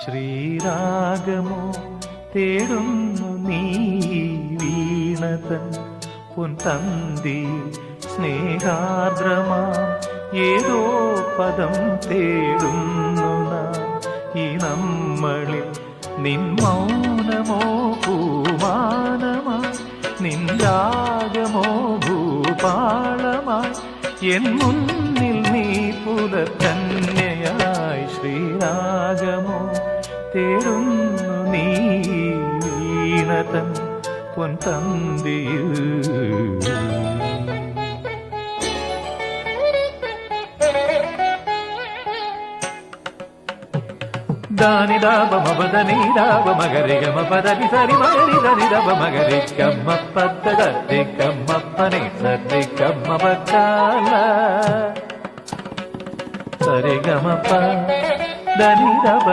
ശ്രീരാഗമോ തേടുന്നു നീ വീണതൻ പൊൻതന്തി സ്നേഹാർദ്രമാ ഏതോ പദം തേടുന്നു നാം ഈ നമ്മളിൽ നിൻ മൗനമോ പൂമാനമായി നിൻ രാഗമോ ഭൂപാളമായി എൻ മുന്നിൽ നീ പുലകന്യയായി ശ്രീരാഗമോ തേടുന്നു നീ വീണതൻ പൊൻതന്തിയിൽ దాని దాబ మబదని దాబ మగరి గమ పదని సరి మగరి దని దబ మగరి కమ్మ పద్ద దద్ది కమ్మ పని సద్ది కమ్మ పక్కాల సరి గమ ప దని దబ